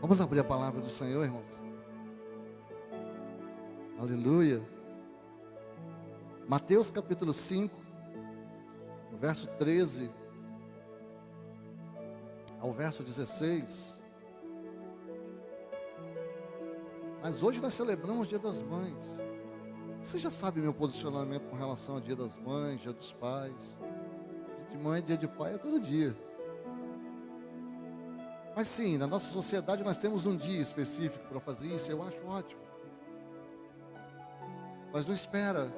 Vamos abrir a palavra do Senhor, irmãos. Aleluia. Mateus capítulo 5, no verso 13 ao verso 16. Mas hoje nós celebramos o Dia das Mães. Você já sabe meu posicionamento com relação ao Dia das Mães, Dia dos Pais. Dia de mãe, dia de pai é todo dia. Mas sim, na nossa sociedade nós temos um dia específico para fazer isso, eu acho ótimo. Mas não espera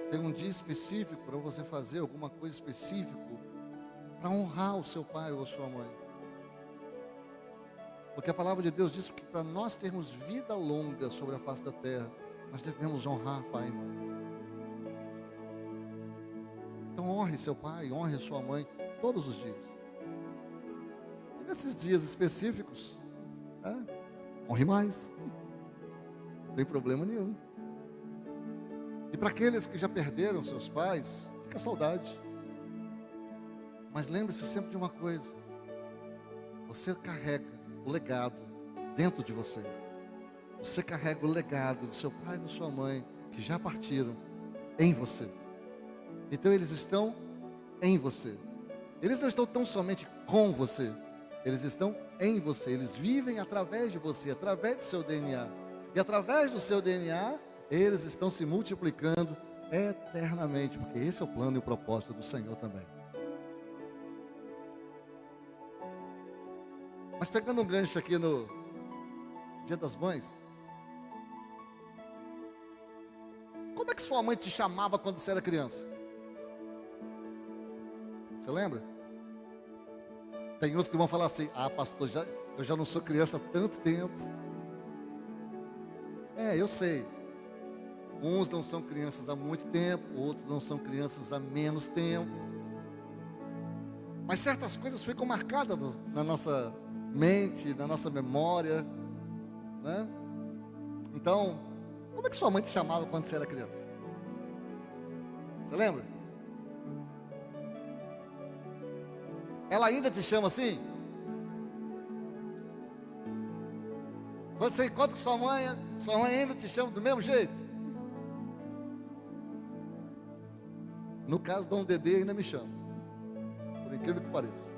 ter um dia específico para você fazer alguma coisa específica para honrar o seu pai ou a sua mãe. Porque a palavra de Deus diz que para nós termos vida longa sobre a face da terra, nós devemos honrar pai e mãe. Então honre seu pai, honre sua mãe todos os dias. E nesses dias específicos, honre mais. Não tem problema nenhum. E para aqueles que já perderam seus pais, fica saudade. Mas lembre-se sempre de uma coisa: você carrega o legado dentro de você. Você carrega o legado do seu pai e da sua mãe, que já partiram, em você. Então eles estão em você. Eles não estão tão somente com você, eles estão em você. Eles vivem através de você, através do seu DNA. E através do seu DNA, eles estão se multiplicando eternamente, porque esse é o plano e o propósito do Senhor também. Mas pegando um gancho aqui no Dia das Mães, como é que sua mãe te chamava quando você era criança? Você lembra? Tem uns que vão falar assim: pastor, eu já não sou criança há tanto tempo. Eu sei. Uns não são crianças há muito tempo, outros não são crianças há menos tempo. Mas certas coisas ficam marcadas na nossa mente, na nossa memória, né? Então, como é que sua mãe te chamava quando você era criança? Você lembra? Ela ainda te chama assim? Quando você encontra com sua mãe ainda te chama do mesmo jeito? No caso do Dedê ainda me chama, por incrível que pareça.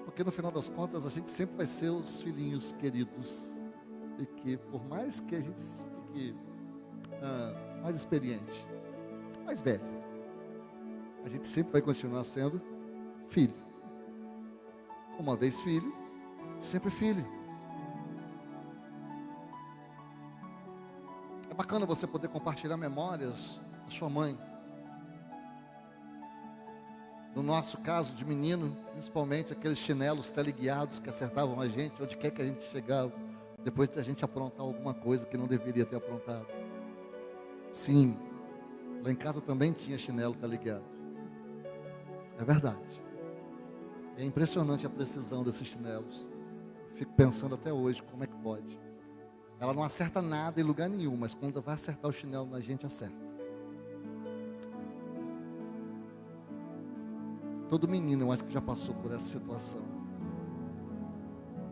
Porque no final das contas a gente sempre vai ser os filhinhos queridos. E que por mais que a gente fique mais experiente, mais velho, a gente sempre vai continuar sendo filho. Uma vez filho, sempre filho. É bacana você poder compartilhar memórias da sua mãe. No nosso caso de menino, principalmente aqueles chinelos teleguiados que acertavam a gente onde quer que a gente chegava, depois de a gente aprontar alguma coisa que não deveria ter aprontado. Sim, lá em casa também tinha chinelo teleguiado. É verdade. É impressionante a precisão desses chinelos. Fico pensando até hoje como é que pode. Ela não acerta nada em lugar nenhum, mas quando vai acertar o chinelo na gente, acerta. Todo menino, eu acho que já passou por essa situação.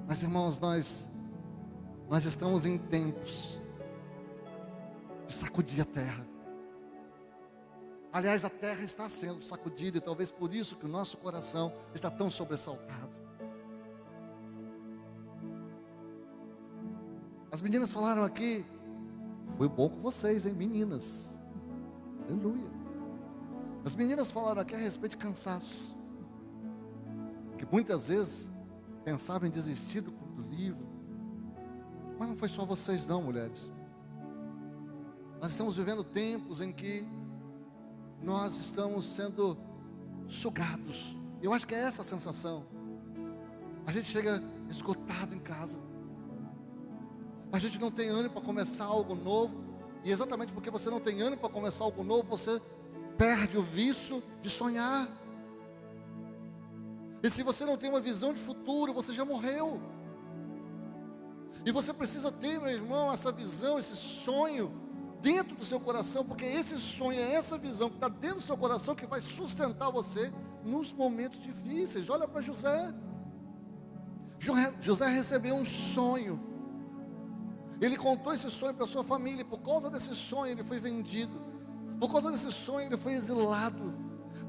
Mas irmãos, nós estamos em tempos de sacudir a terra. Aliás, a terra está sendo sacudida e talvez por isso que o nosso coração está tão sobressaltado. As meninas falaram aqui: foi bom com vocês, hein, meninas? Aleluia. As meninas falaram aqui a respeito de cansaço, que muitas vezes pensavam em desistir do livro. Mas não foi só vocês não, mulheres. Nós estamos vivendo tempos em que nós estamos sendo sugados. Eu acho que é essa a sensação. A gente chega esgotado em casa. A gente não tem ânimo para começar algo novo. E exatamente porque você não tem ânimo para começar algo novo, você perde o vício de sonhar. E se você não tem uma visão de futuro, você já morreu. E você precisa ter, meu irmão, essa visão, esse sonho dentro do seu coração, porque esse sonho, essa visão que está dentro do seu coração que vai sustentar você nos momentos difíceis. Olha para José. José recebeu um sonho. Ele contou esse sonho para sua família. Por causa desse sonho ele foi vendido. Por causa desse sonho ele foi exilado.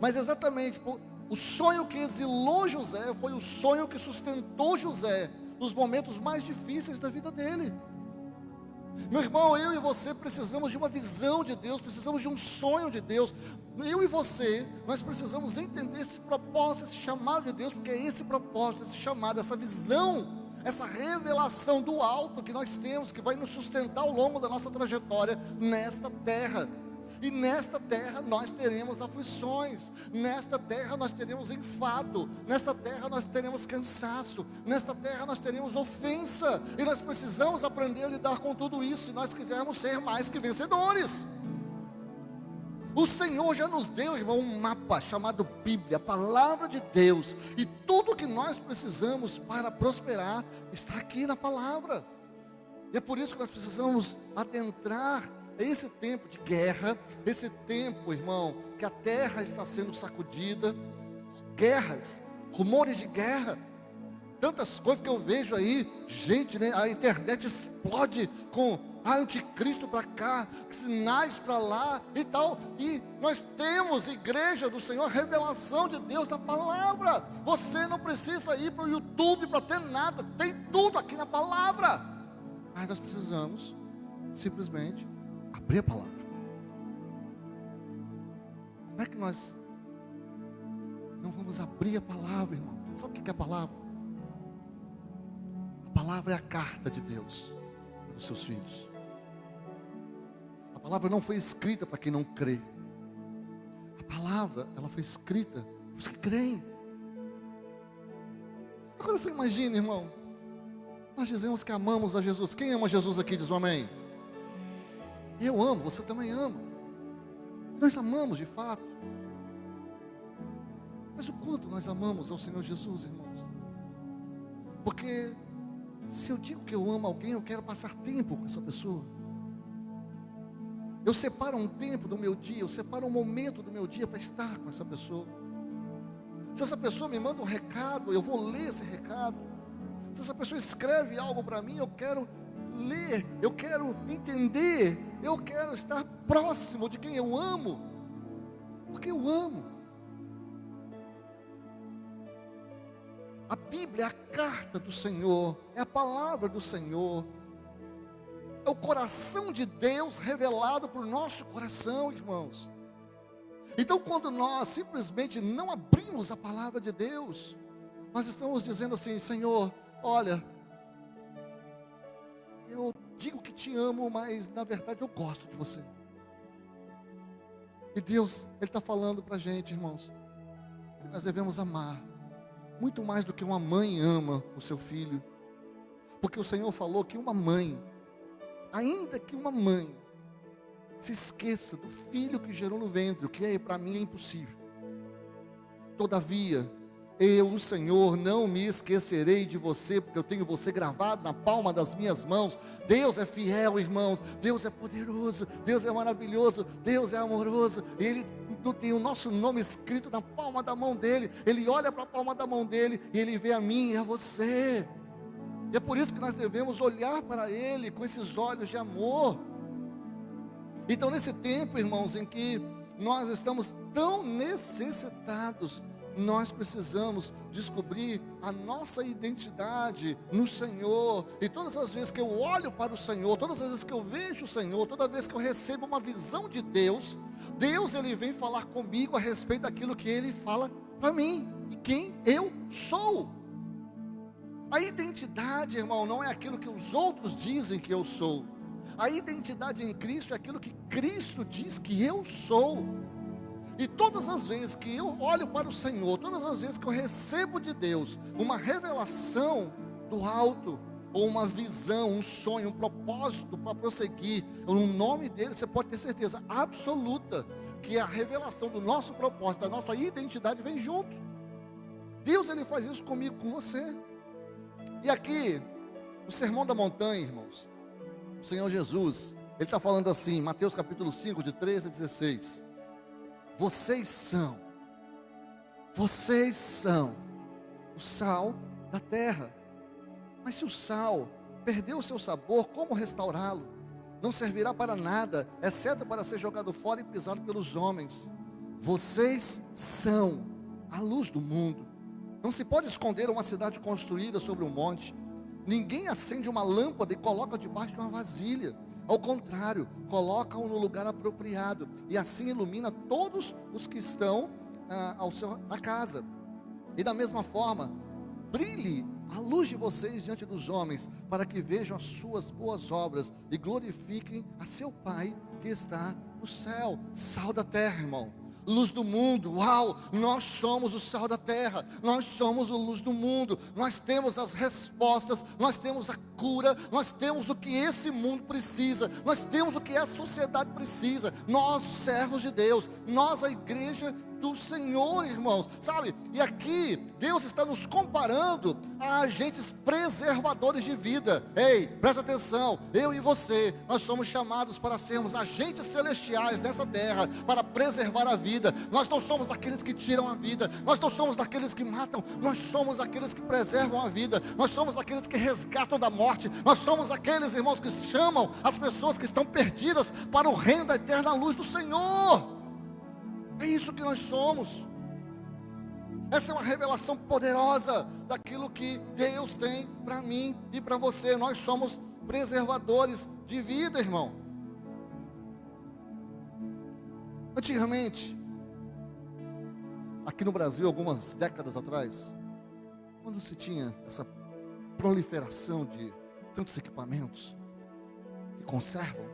Mas exatamente o sonho que exilou José foi o sonho que sustentou José nos momentos mais difíceis da vida dele. Meu irmão, eu e você precisamos de uma visão de Deus, precisamos de um sonho de Deus. Eu e você, nós precisamos entender esse propósito, esse chamado de Deus, porque é esse propósito, esse chamado, essa visão, essa revelação do alto que nós temos, que vai nos sustentar ao longo da nossa trajetória nesta terra. E nesta terra nós teremos aflições, nesta terra nós teremos enfado, nesta terra nós teremos cansaço, nesta terra nós teremos ofensa, e nós precisamos aprender a lidar com tudo isso, se nós quisermos ser mais que vencedores. O Senhor já nos deu, irmão, um mapa chamado Bíblia, a palavra de Deus, e tudo que nós precisamos para prosperar está aqui na palavra. E é por isso que nós precisamos adentrar esse tempo de guerra, esse tempo, irmão, que a terra está sendo sacudida, guerras, rumores de guerra, tantas coisas que eu vejo aí, gente, né, a internet explode com anticristo para cá, sinais para lá e tal, e nós temos igreja do Senhor, revelação de Deus na palavra. Você não precisa ir para o YouTube para ter nada, tem tudo aqui na palavra, mas nós precisamos simplesmente abrir a palavra. Como é que nós não vamos abrir a palavra, irmão? Sabe o que é a palavra? A palavra é a carta de Deus para os seus filhos. A palavra não foi escrita para quem não crê. A palavra, ela foi escrita para os que creem. Agora você imagina, irmão, nós dizemos que amamos a Jesus. Quem ama Jesus aqui diz um amém. Eu amo, você também ama. Nós amamos de fato. Mas o quanto nós amamos ao Senhor Jesus, irmãos? Porque se eu digo que eu amo alguém, eu quero passar tempo com essa pessoa. Eu separo um tempo do meu dia, eu separo um momento do meu dia para estar com essa pessoa. Se essa pessoa me manda um recado, eu vou ler esse recado. Se essa pessoa escreve algo para mim, eu quero ler, eu quero entender, eu quero estar próximo de quem eu amo, porque eu amo. A Bíblia é a carta do Senhor, é a palavra do Senhor, é o coração de Deus revelado para o nosso coração, irmãos. Então, quando nós simplesmente não abrimos a palavra de Deus, nós estamos dizendo assim: Senhor, olha, eu digo que te amo, mas na verdade eu gosto de você. E Deus, Ele está falando para a gente, irmãos, que nós devemos amar, muito mais do que uma mãe ama o seu filho. Porque o Senhor falou que uma mãe, ainda que uma mãe se esqueça do filho que gerou no ventre, o que para mim é impossível, todavia, eu, o Senhor, não me esquecerei de você, porque eu tenho você gravado na palma das minhas mãos. Deus é fiel, irmãos, Deus é poderoso, Deus é maravilhoso, Deus é amoroso, Ele tem o nosso nome escrito na palma da mão dEle. Ele olha para a palma da mão dEle e Ele vê a mim e a você. E é por isso que nós devemos olhar para Ele com esses olhos de amor. Então, nesse tempo, irmãos, em que nós estamos tão necessitados, nós precisamos descobrir a nossa identidade no Senhor. E todas as vezes que eu olho para o Senhor, todas as vezes que eu vejo o Senhor, toda vez que eu recebo uma visão de Deus, Deus, Ele vem falar comigo a respeito daquilo que Ele fala para mim, e quem eu sou. A identidade, irmão, não é aquilo que os outros dizem que eu sou. A identidade em Cristo é aquilo que Cristo diz que eu sou. E todas as vezes que eu olho para o Senhor, todas as vezes que eu recebo de Deus uma revelação do alto, ou uma visão, um sonho, um propósito para prosseguir, no nome dEle, você pode ter certeza absoluta que a revelação do nosso propósito, da nossa identidade vem junto. Deus, Ele faz isso comigo, com você. E aqui, no Sermão da Montanha, irmãos, o Senhor Jesus, Ele está falando assim, Mateus capítulo 5, de 13 a 16, vocês são Vocês são o sal da terra. Mas se o sal perdeu o seu sabor, como restaurá-lo? Não servirá para nada, exceto para ser jogado fora e pisado pelos homens. Vocês são a luz do mundo. Não se pode esconder uma cidade construída sobre um monte. Ninguém acende uma lâmpada e coloca debaixo de uma vasilha. Ao contrário, coloca-o no lugar apropriado, e assim ilumina todos os que estão na casa. E da mesma forma, brilhe a luz de vocês diante dos homens, para que vejam as suas boas obras e glorifiquem a seu Pai que está no céu. Sal da terra, irmão. Luz do mundo. Uau, nós somos o sal da terra, nós somos a luz do mundo, nós temos as respostas, nós temos a cura, nós temos o que esse mundo precisa, nós temos o que a sociedade precisa, nós servos de Deus, nós a igreja do Senhor, irmãos, sabe? E aqui Deus está nos comparando a agentes preservadores de vida. Ei, presta atenção, eu e você, nós somos chamados para sermos agentes celestiais nessa terra, para preservar a vida. Nós não somos daqueles que tiram a vida, nós não somos daqueles que matam, nós somos aqueles que preservam a vida, nós somos aqueles que resgatam da morte, nós somos aqueles, irmãos, que chamam as pessoas que estão perdidas para o reino da eterna luz do Senhor. É isso que nós somos. Essa é uma revelação poderosa daquilo que Deus tem para mim e para você. Nós somos preservadores de vida, irmão. Antigamente, aqui no Brasil, algumas décadas atrás, quando se tinha essa proliferação de tantos equipamentos que conservam,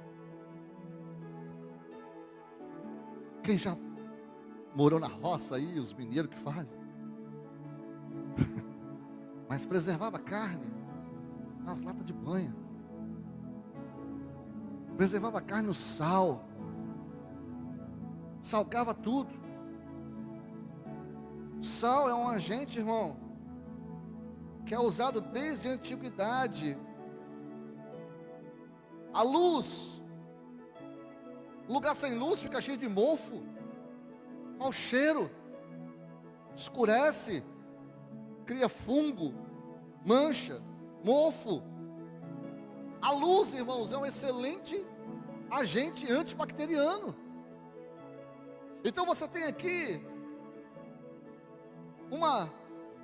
quem já morou na roça aí, os mineiros que falem, mas preservava carne nas latas de banha, preservava carne no sal, salgava tudo. O sal é um agente, irmão, que é usado desde a antiguidade. A luz, lugar sem luz fica cheio de mofo, mau cheiro, escurece, cria fungo, mancha, mofo. A luz, irmãos, é um excelente agente antibacteriano. Então você tem aqui uma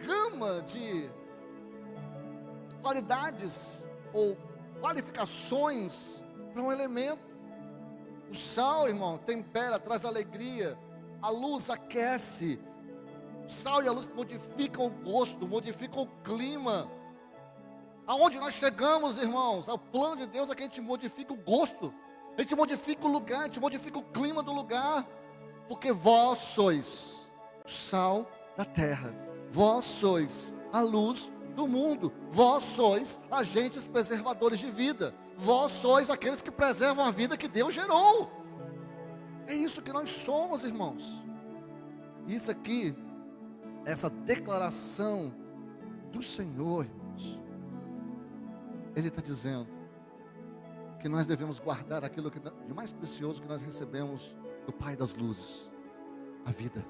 gama de qualidades ou qualificações para um elemento. O sal, irmão, tempera, traz alegria. A luz aquece. O sal e a luz modificam o gosto, modificam o clima. Aonde nós chegamos, irmãos, ao plano de Deus é que a gente modifica o gosto, a gente modifica o lugar, a gente modifica o clima do lugar, porque vós sois o sal da terra, vós sois a luz do mundo, vós sois agentes preservadores de vida, vós sois aqueles que preservam a vida que Deus gerou. É isso que nós somos, irmãos. Isso aqui, essa declaração do Senhor, irmãos, Ele está dizendo que nós devemos guardar aquilo de mais precioso que nós recebemos do Pai das luzes, a vida.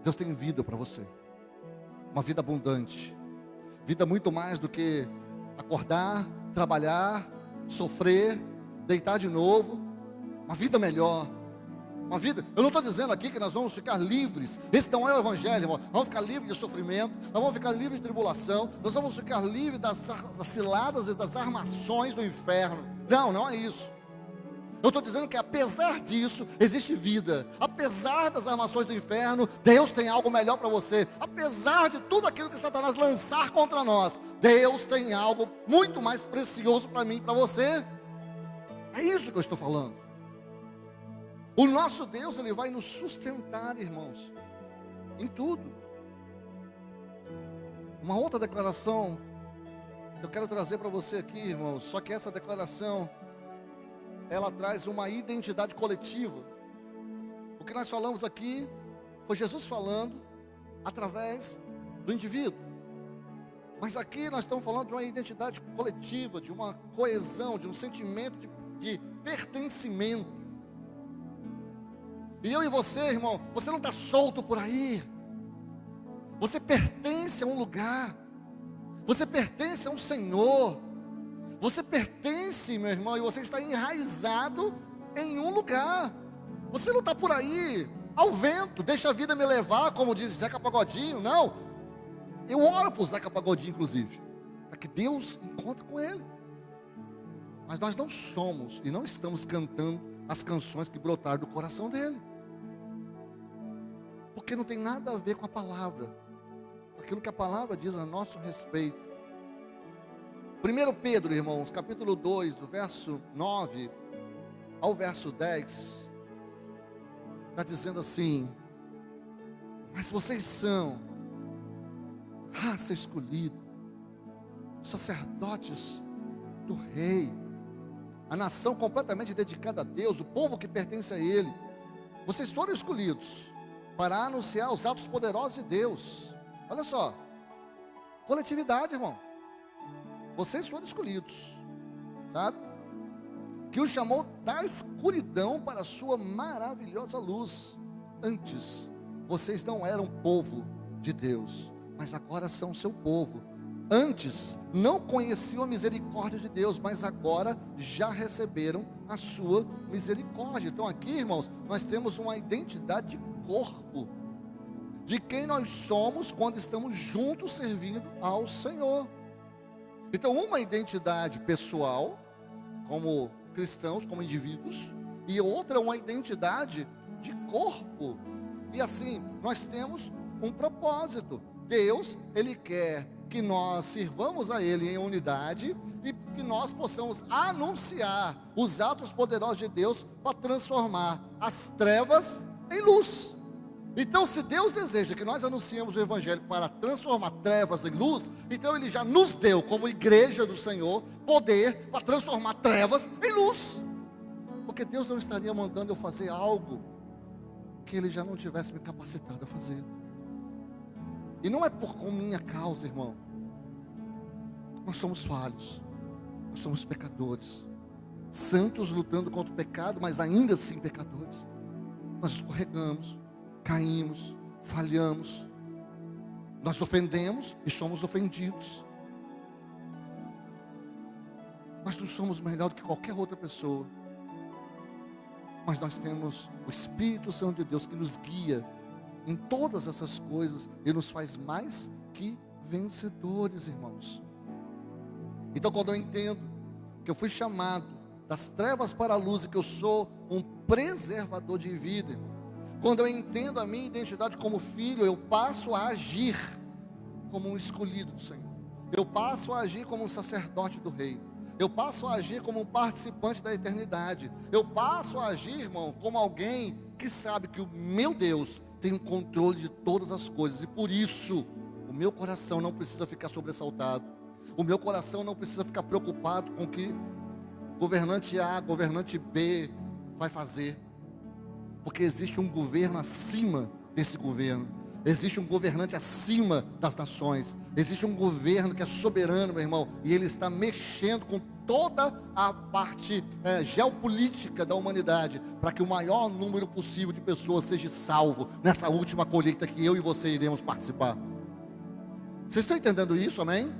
Deus tem vida para você, uma vida abundante, vida muito mais do que acordar, trabalhar, sofrer, deitar de novo, uma vida melhor, uma vida. Eu não estou dizendo aqui que nós vamos ficar livres, esse não é o evangelho, irmão. Nós vamos ficar livres de sofrimento, nós vamos ficar livres de tribulação, nós vamos ficar livres das ciladas e das armações do inferno. Não, não é isso. Eu estou dizendo que apesar disso, existe vida. Apesar das armações do inferno, Deus tem algo melhor para você. Apesar de tudo aquilo que Satanás lançar contra nós, Deus tem algo muito mais precioso para mim e para você. É isso que eu estou falando. O nosso Deus, Ele vai nos sustentar, irmãos, em tudo. Uma outra declaração que eu quero trazer para você aqui, irmãos, só que essa declaração, ela traz uma identidade coletiva. O que nós falamos aqui foi Jesus falando através do indivíduo, mas aqui nós estamos falando de uma identidade coletiva, de uma coesão, de um sentimento de pertencimento. E eu e você, irmão, você não está solto por aí. Você pertence a um lugar. Você pertence a um Senhor. Você pertence, meu irmão, e você está enraizado em um lugar. Você não está por aí, ao vento, deixa a vida me levar, como diz Zeca Pagodinho. Não, eu oro para o Zeca Pagodinho, inclusive, para que Deus encontre com ele. Mas nós não somos e não estamos cantando as canções que brotaram do coração dele, porque não tem nada a ver com a palavra, aquilo que a palavra diz a nosso respeito. 1 Pedro, irmãos, capítulo 2, do verso 9 ao verso 10, está dizendo assim: mas vocês são raça escolhida, sacerdotes do rei, a nação completamente dedicada a Deus, o povo que pertence a Ele. Vocês foram escolhidos para anunciar os atos poderosos de Deus. Olha só, coletividade, irmão. Vocês foram escolhidos, sabe? Que o chamou da escuridão para a sua maravilhosa luz. Antes, vocês não eram povo de Deus, mas agora são seu povo. Antes, não conheciam a misericórdia de Deus, mas agora já receberam a sua misericórdia. Então aqui, irmãos, nós temos uma identidade de corpo, de quem nós somos quando estamos juntos servindo ao Senhor. Então, uma identidade pessoal, como cristãos, como indivíduos, e outra uma identidade de corpo. E assim, nós temos um propósito. Deus, Ele quer que nós sirvamos a Ele em unidade e que nós possamos anunciar os atos poderosos de Deus para transformar as trevas em luz. Então, se Deus deseja que nós anunciemos o Evangelho para transformar trevas em luz, então Ele já nos deu, como igreja do Senhor, poder para transformar trevas em luz. Porque Deus não estaria mandando eu fazer algo que Ele já não tivesse me capacitado a fazer. E não é por minha causa, irmão. Nós somos falhos, nós somos pecadores, santos lutando contra o pecado, mas ainda assim pecadores. Nós escorregamos, caímos, falhamos, nós ofendemos e somos ofendidos. Nós não somos melhor do que qualquer outra pessoa, mas nós temos o Espírito Santo de Deus que nos guia em todas essas coisas e nos faz mais que vencedores, irmãos. Então, quando eu entendo que eu fui chamado das trevas para a luz e que eu sou um preservador de vida, quando eu entendo a minha identidade como filho, eu passo a agir como um escolhido do Senhor. Eu passo a agir como um sacerdote do rei. Eu passo a agir como um participante da eternidade. Eu passo a agir, irmão, como alguém que sabe que o meu Deus tem o controle de todas as coisas. E por isso, o meu coração não precisa ficar sobressaltado. O meu coração não precisa ficar preocupado com o que governante A, governante B vai fazer. Porque existe um governo acima desse governo. Existe um governante acima das nações. Existe um governo que é soberano, meu irmão. E ele está mexendo com toda a parte geopolítica da humanidade, para que o maior número possível de pessoas seja salvo nessa última colheita que eu e você iremos participar. Vocês estão entendendo isso, amém?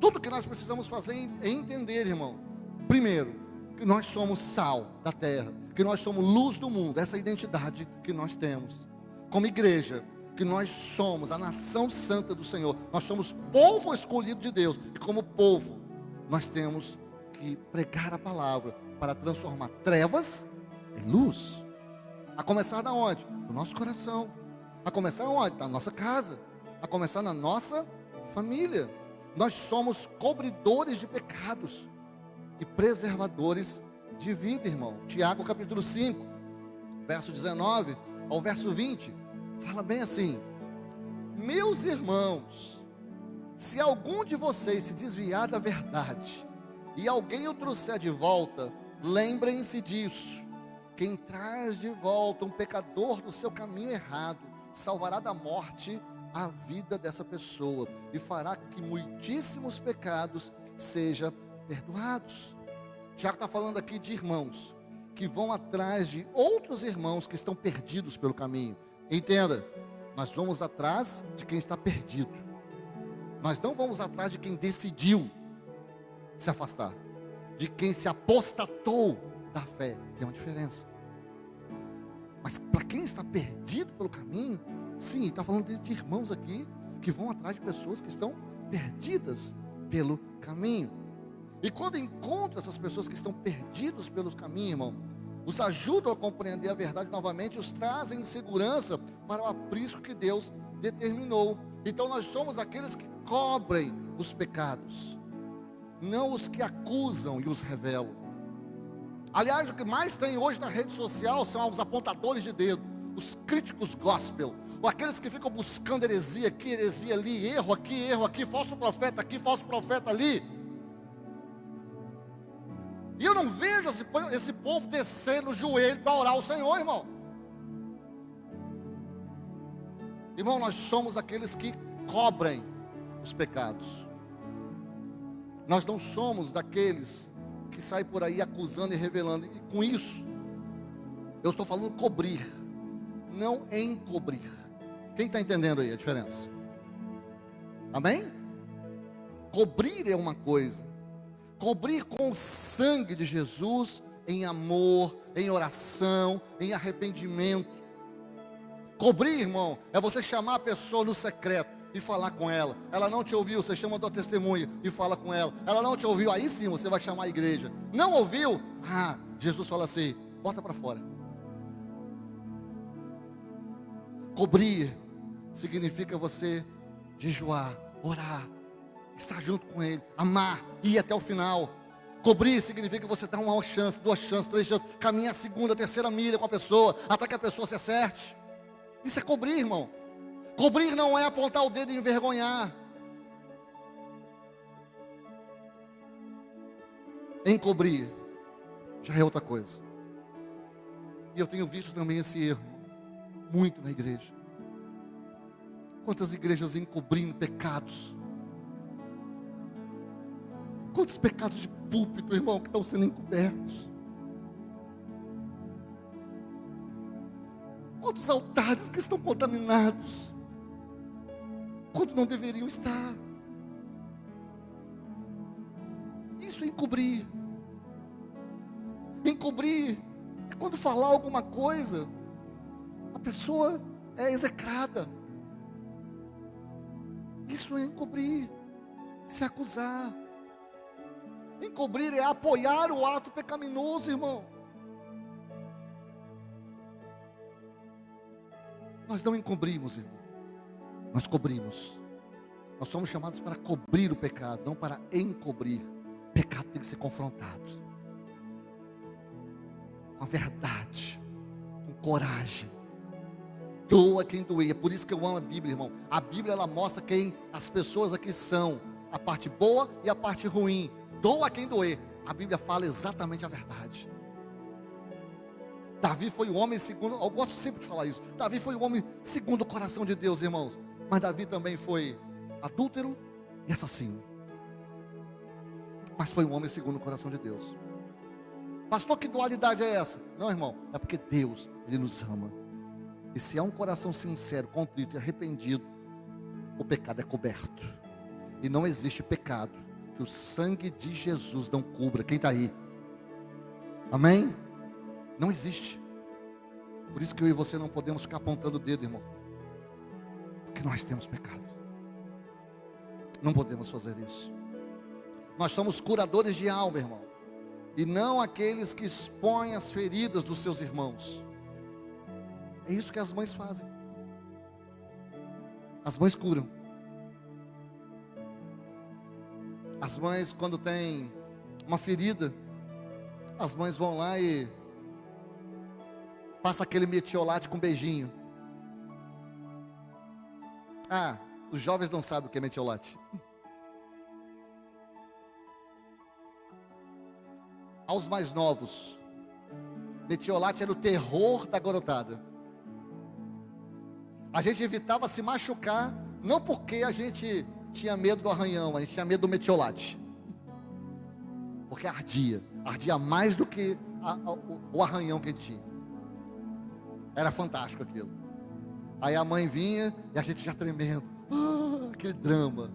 Tudo que nós precisamos fazer é entender, irmão. Primeiro, que nós somos sal da terra, que nós somos luz do mundo, essa identidade que nós temos. Como igreja, que nós somos a nação santa do Senhor, nós somos povo escolhido de Deus, e como povo, nós temos que pregar a palavra, para transformar trevas em luz. A começar da onde? Do nosso coração. A começar onde? Da nossa casa. A começar na nossa família. Nós somos cobridores de pecados e preservadores de vida, irmão. Tiago capítulo 5, verso 19 ao verso 20, fala bem assim: meus irmãos, se algum de vocês se desviar da verdade, e alguém o trouxer de volta, lembrem-se disso: quem traz de volta um pecador do seu caminho errado, salvará da morte a vida dessa pessoa, e fará que muitíssimos pecados sejam perdoados. Tiago está falando aqui de irmãos, que vão atrás de outros irmãos que estão perdidos pelo caminho. Entenda, nós vamos atrás de quem está perdido. Nós não vamos atrás de quem decidiu se afastar, de quem se apostatou da fé. Tem uma diferença. Mas para quem está perdido pelo caminho, sim, está falando de irmãos aqui que vão atrás de pessoas que estão perdidas pelo caminho. E quando encontram essas pessoas que estão perdidos pelo caminho, irmão, os ajudam a compreender a verdade novamente, os trazem em segurança para o aprisco que Deus determinou. Então nós somos aqueles que cobrem os pecados, não os que acusam e os revelam. Aliás, o que mais tem hoje na rede social são os apontadores de dedo, os críticos gospel, ou aqueles que ficam buscando heresia aqui, heresia ali, erro aqui, falso profeta aqui, falso profeta ali. E eu não vejo esse povo descer no joelho para orar ao Senhor, irmão. Irmão, nós somos aqueles que cobrem os pecados. Nós não somos daqueles que saem por aí acusando e revelando. E com isso, eu estou falando cobrir, não encobrir. Quem está entendendo aí a diferença? Amém? Cobrir é uma coisa. Cobrir com o sangue de Jesus, em amor, em oração, em arrependimento. Cobrir, irmão, é você chamar a pessoa no secreto e falar com ela. Ela não te ouviu, você chama a tua testemunha e fala com ela. Ela não te ouviu, aí sim você vai chamar a igreja. Não ouviu? Jesus fala assim, bota para fora. Cobrir significa você jejuar, orar, estar junto com Ele, amar, ir até o final. Cobrir significa você dar uma chance, 2 chances, 3 chances, caminhar a 2ª, 3ª milha com a pessoa, até que a pessoa se acerte. Isso é cobrir, irmão. Cobrir não é apontar o dedo e envergonhar. Encobrir já é outra coisa. E eu tenho visto também esse erro muito na igreja. Quantas igrejas encobrindo pecados. Quantos pecados de púlpito, irmão, que estão sendo encobertos. Quantos altares que estão contaminados, quando não deveriam estar. Isso é encobrir. Encobrir é quando falar alguma coisa, a pessoa é execrada. Isso é encobrir, se acusar. Encobrir é apoiar o ato pecaminoso, irmão. Nós não encobrimos, irmão. Nós cobrimos. Nós somos chamados para cobrir o pecado, não para encobrir. O pecado tem que ser confrontado com a verdade, com coragem. Doa quem doer. É por isso que eu amo a Bíblia, irmão. A Bíblia, ela mostra quem as pessoas aqui são, a parte boa e a parte ruim. Doa quem doer. A Bíblia fala exatamente a verdade. Davi foi o homem segundo, eu gosto sempre de falar isso, Davi foi o homem segundo o coração de Deus, irmãos. Mas Davi também foi adúltero e assassino. Mas foi um homem segundo o coração de Deus. Pastor, que dualidade é essa? Não, irmão, é porque Deus, Ele nos ama. E se há um coração sincero, contrito e arrependido, o pecado é coberto. E não existe pecado que o sangue de Jesus não cubra. Quem está aí? Amém? Não existe. Por isso que eu e você não podemos ficar apontando o dedo, irmão. Porque nós temos pecado. Não podemos fazer isso. Nós somos curadores de alma, irmão. E não aqueles que expõem as feridas dos seus irmãos. É isso que as mães fazem. As mães curam. As mães, quando tem uma ferida, as mães vão lá e passa aquele metiolate com beijinho. Os jovens não sabem o que é metiolate. Aos mais novos, metiolate era o terror da garotada. A gente evitava se machucar, não porque a gente tinha medo do arranhão, a gente tinha medo do metiolate. Porque ardia mais do que o arranhão que ele tinha. Era fantástico aquilo. Aí a mãe vinha e a gente já tremendo. Aquele drama.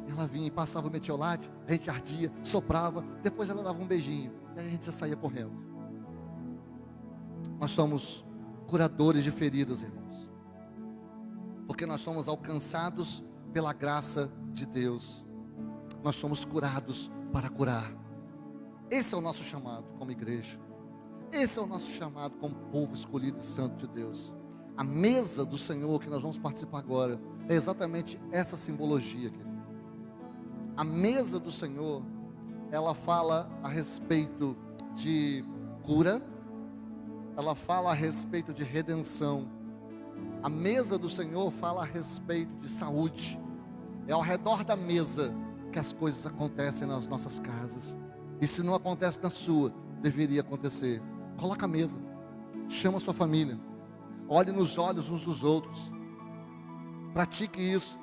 Ela vinha e passava o metiolate, a gente ardia, soprava, depois ela dava um beijinho, e aí a gente já saía correndo. Nós somos curadores de feridas, irmãos, porque nós somos alcançados pela graça de Deus. Nós somos curados para curar. Esse é o nosso chamado como igreja. Esse é o nosso chamado como povo escolhido e santo de Deus. A mesa do Senhor que nós vamos participar agora é exatamente essa simbologia, querido. A mesa do Senhor, ela fala a respeito de cura, ela fala a respeito de redenção. A mesa do Senhor fala a respeito de saúde. É ao redor da mesa que as coisas acontecem nas nossas casas. E se não acontece na sua, deveria acontecer. Coloca a mesa, chama a sua família, olhe nos olhos uns dos outros, pratique isso.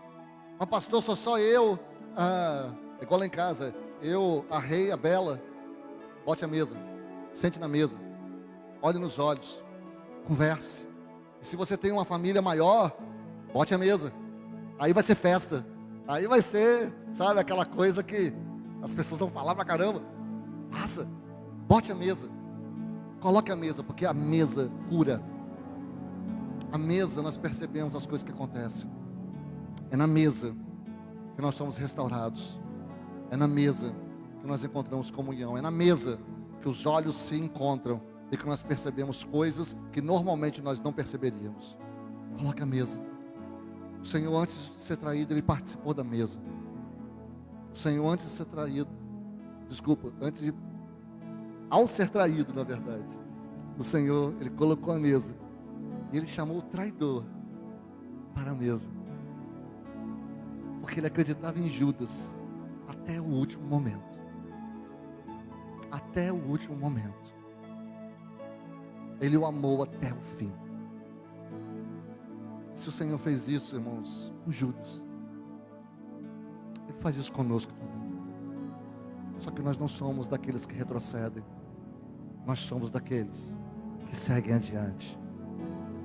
Mas pastor, sou só eu. Igual lá em casa, eu, a Rei, a Bela. Bote a mesa, sente na mesa, olhe nos olhos, converse. E se você tem uma família maior, bote a mesa. Aí vai ser festa. Aí vai ser, sabe, aquela coisa que as pessoas vão falar pra caramba. Faça, bote a mesa, coloque a mesa, porque a mesa cura. A mesa nós percebemos as coisas que acontecem. É na mesa que nós somos restaurados. É na mesa que nós encontramos comunhão. É na mesa que os olhos se encontram e que nós percebemos coisas que normalmente nós não perceberíamos. Coloque a mesa. O Senhor, antes de ser traído, Ele participou da mesa. O Senhor, antes de ser traído, ao ser traído, na verdade, o Senhor, Ele colocou a mesa. E Ele chamou o traidor para a mesa. Porque Ele acreditava em Judas até o último momento. Até o último momento. Ele o amou até o fim. Se o Senhor fez isso, irmãos, com Judas, Ele faz isso conosco também. Só que nós não somos daqueles que retrocedem. Nós somos daqueles que seguem adiante.